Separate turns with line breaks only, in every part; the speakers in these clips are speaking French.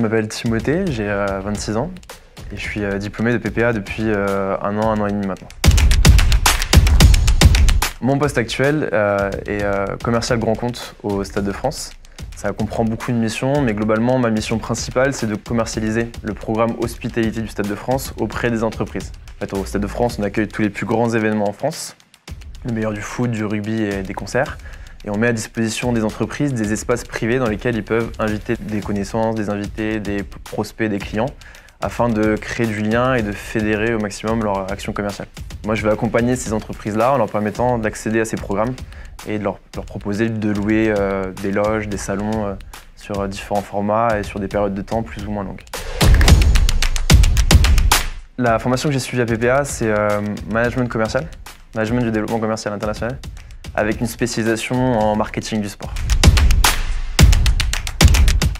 Je m'appelle Timothée, j'ai 26 ans et je suis diplômé de PPA depuis un an et demi maintenant. Mon poste actuel est commercial grand compte au Stade de France. Ça comprend beaucoup de missions, mais globalement, ma mission principale, c'est de commercialiser le programme hospitalité du Stade de France auprès des entreprises. En fait, au Stade de France, on accueille tous les plus grands événements en France, le meilleur du foot, du rugby et des concerts. Et on met à disposition des entreprises des espaces privés dans lesquels ils peuvent inviter des connaissances, des invités, des prospects, des clients, afin de créer du lien et de fédérer au maximum leur action commerciale. Moi, je vais accompagner ces entreprises-là en leur permettant d'accéder à ces programmes et de leur proposer de louer des loges, des salons sur différents formats et sur des périodes de temps plus ou moins longues. La formation que j'ai suivie à PPA, c'est management commercial, management du développement commercial international, avec une spécialisation en marketing du sport.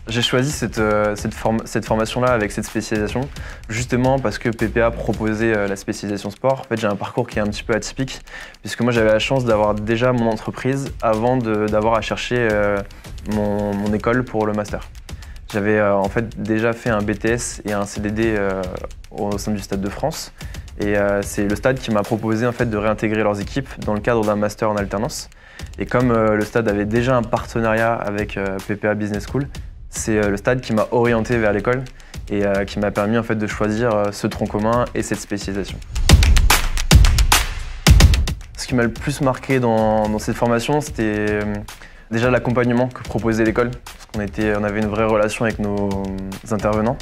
J'ai choisi cette formation-là avec cette spécialisation justement parce que PPA proposait la spécialisation sport. En fait, j'ai un parcours qui est un petit peu atypique puisque moi j'avais la chance d'avoir déjà mon entreprise avant d'avoir à chercher mon école pour le master. J'avais en fait déjà fait un BTS et un CDD au sein du Stade de France. Et c'est le Stade qui m'a proposé en fait, de réintégrer leurs équipes dans le cadre d'un master en alternance. Et comme le Stade avait déjà un partenariat avec PPA Business School, c'est le Stade qui m'a orienté vers l'école et qui m'a permis en fait, de choisir ce tronc commun et cette spécialisation. Ce qui m'a le plus marqué dans cette formation, c'était déjà l'accompagnement que proposait l'école, parce qu'on avait une vraie relation avec nos intervenants,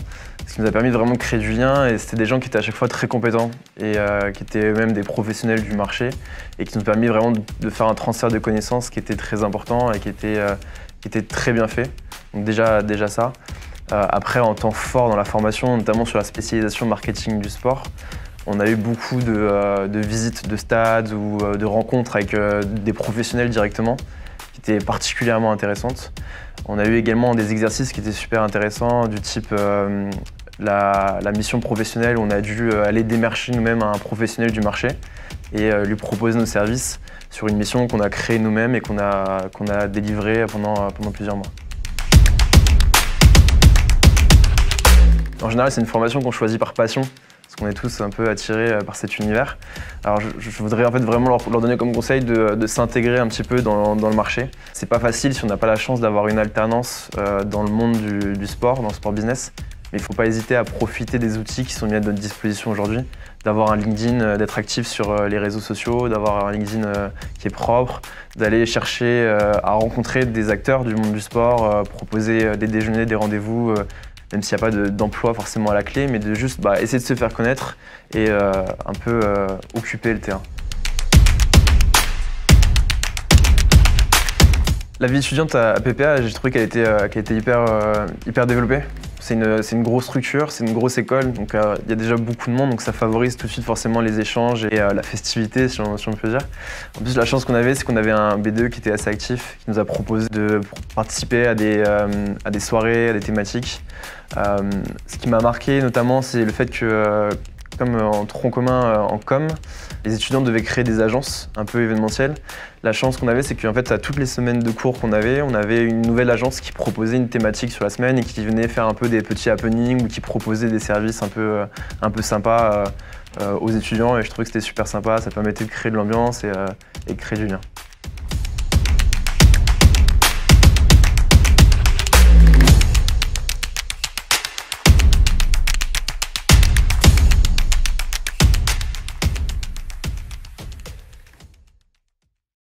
ce qui nous a permis de vraiment créer du lien, et c'était des gens qui étaient à chaque fois très compétents et qui étaient eux-mêmes des professionnels du marché et qui nous a permis vraiment de faire un transfert de connaissances qui était très important et qui était très bien fait. Donc déjà ça. Après, en temps fort dans la formation, notamment sur la spécialisation marketing du sport, on a eu beaucoup de visites de stades ou de rencontres avec des professionnels directement, qui étaient particulièrement intéressantes. On a eu également des exercices qui étaient super intéressants, du type la mission professionnelle où on a dû aller démarcher nous-mêmes un professionnel du marché et lui proposer nos services sur une mission qu'on a créée nous-mêmes et qu'on a délivrée pendant plusieurs mois. En général, c'est une formation qu'on choisit par passion, parce qu'on est tous un peu attirés par cet univers. Alors je voudrais en fait vraiment leur donner comme conseil de s'intégrer un petit peu dans le marché. C'est pas facile si on n'a pas la chance d'avoir une alternance dans le monde du sport, dans le sport business. Mais il ne faut pas hésiter à profiter des outils qui sont mis à notre disposition aujourd'hui, d'avoir un LinkedIn, d'être actif sur les réseaux sociaux, d'avoir un LinkedIn qui est propre, d'aller chercher à rencontrer des acteurs du monde du sport, proposer des déjeuners, des rendez-vous, même s'il n'y a pas d'emploi forcément à la clé, mais de juste essayer de se faire connaître et un peu occuper le terrain. La vie étudiante à PPA, j'ai trouvé qu'elle était hyper développée. C'est une grosse structure, c'est une grosse école, donc il y a déjà beaucoup de monde, donc ça favorise tout de suite forcément les échanges et la festivité, si on peut dire. En plus, la chance qu'on avait, c'est qu'on avait un B2 qui était assez actif, qui nous a proposé de participer à des soirées, à des thématiques. Ce qui m'a marqué notamment, c'est le fait que, comme en tronc commun en com, les étudiants devaient créer des agences un peu événementielles. La chance qu'on avait, c'est qu'en fait, à toutes les semaines de cours qu'on avait, on avait une nouvelle agence qui proposait une thématique sur la semaine et qui venait faire un peu des petits happenings ou qui proposait des services un peu sympas aux étudiants. Et je trouvais que c'était super sympa, ça permettait de créer de l'ambiance et de créer du lien.